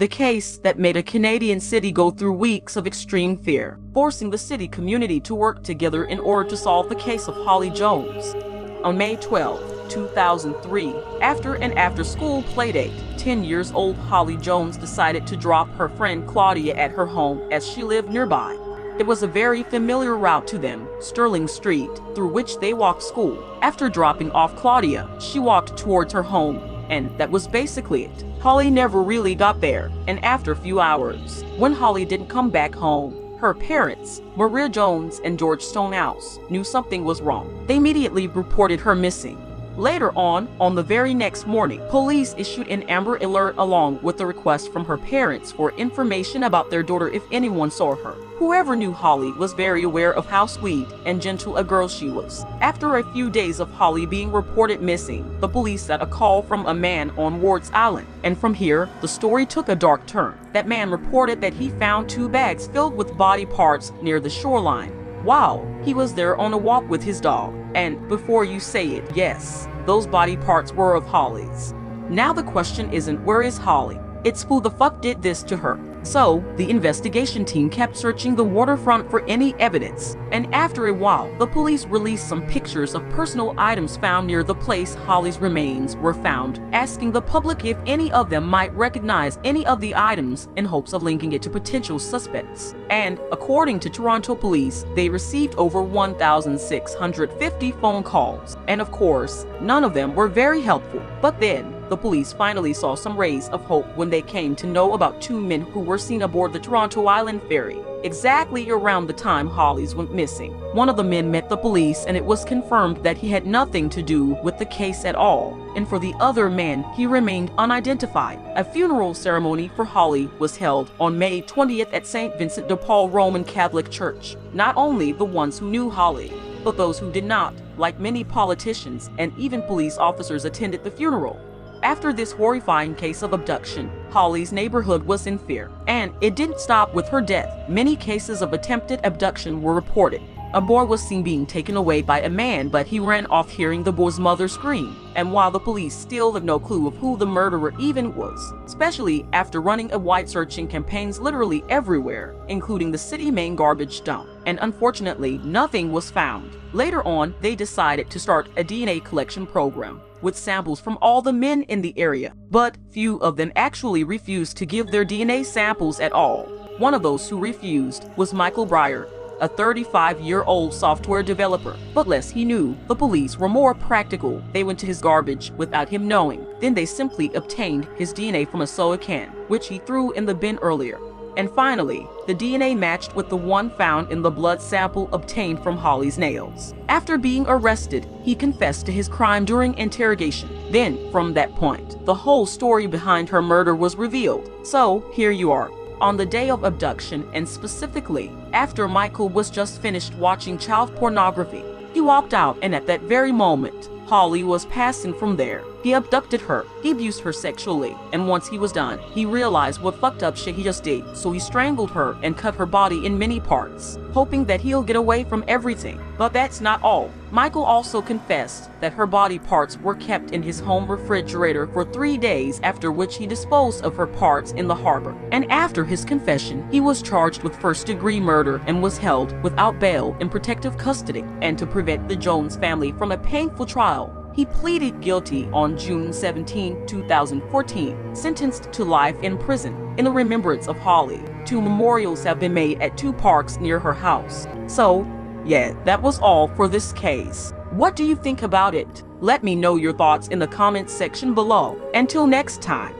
the case that made a Canadian city go through weeks of extreme fear, forcing the city community to work together in order to solve the case of Holly Jones. On May 12, 2003, after an after-school playdate, 10-year-old Holly Jones decided to drop her friend Claudia at her home as she lived nearby. It was a very familiar route to them, Sterling Street, through which they walked school. After dropping off Claudia, she walked towards her home, and that was basically it. Holly never really got there, and after a few hours, when Holly didn't come back home, her parents, Maria Jones and George Stonehouse, knew something was wrong. They immediately reported her missing. Later on the very next morning, police issued an Amber Alert along with a request from her parents for information about their daughter if anyone saw her. Whoever knew Holly was very aware of how sweet and gentle a girl she was. After a few days of Holly being reported missing, the police got a call from a man on Wards Island, and from here, the story took a dark turn. That man reported that he found 2 bags filled with body parts near the shoreline. Wow, he was there on a walk with his dog. And before you say it, yes, those body parts were of Holly's. Now the question isn't where is Holly, it's who the fuck did this to her. So, the investigation team kept searching the waterfront for any evidence, and after a while, the police released some pictures of personal items found near the place Holly's remains were found, asking the public if any of them might recognize any of the items in hopes of linking it to potential suspects. And, according to Toronto police, they received over 1,650 phone calls, and of course, none of them were very helpful. But then, the police finally saw some rays of hope when they came to know about 2 men who were seen aboard the Toronto Island ferry, exactly around the time Holly's went missing. One of the men met the police and it was confirmed that he had nothing to do with the case at all, and for the other man, he remained unidentified. A funeral ceremony for Holly was held on May 20th at St. Vincent de Paul Roman Catholic Church. Not only the ones who knew Holly, but those who did not, like many politicians and even police officers, attended the funeral. After this horrifying case of abduction, Holly's neighborhood was in fear, and it didn't stop with her death. Many cases of attempted abduction were reported. A boy was seen being taken away by a man, but he ran off hearing the boy's mother scream. And while the police still have no clue of who the murderer even was, especially after running a wide searching campaigns literally everywhere, including the city main garbage dump, and unfortunately, nothing was found. Later on, they decided to start a DNA collection program with samples from all the men in the area, but few of them actually refused to give their DNA samples at all. One of those who refused was Michael Breyer, a 35-year-old software developer. But less he knew, the police were more practical. They went to his garbage without him knowing. Then they simply obtained his DNA from a soda can, which he threw in the bin earlier. And finally, the DNA matched with the one found in the blood sample obtained from Holly's nails. After being arrested, he confessed to his crime during interrogation. Then, from that point, the whole story behind her murder was revealed. So, here you are. On the day of abduction, and specifically, after Michael was just finished watching child pornography, he walked out, and at that very moment, Holly was passing from there. He abducted her, he abused her sexually, and once he was done, he realized what fucked up shit he just did, so he strangled her and cut her body in many parts, hoping that he'll get away from everything. But that's not all. Michael also confessed that her body parts were kept in his home refrigerator for 3 days, after which he disposed of her parts in the harbor. And after his confession, he was charged with first-degree murder and was held without bail in protective custody. And to prevent the Jones family from a painful trial, he pleaded guilty on June 17, 2014, sentenced to life in prison. In the remembrance of Holly, 2 memorials have been made at 2 parks near her house. So, yeah, that was all for this case. What do you think about it? Let me know your thoughts in the comments section below. Until next time.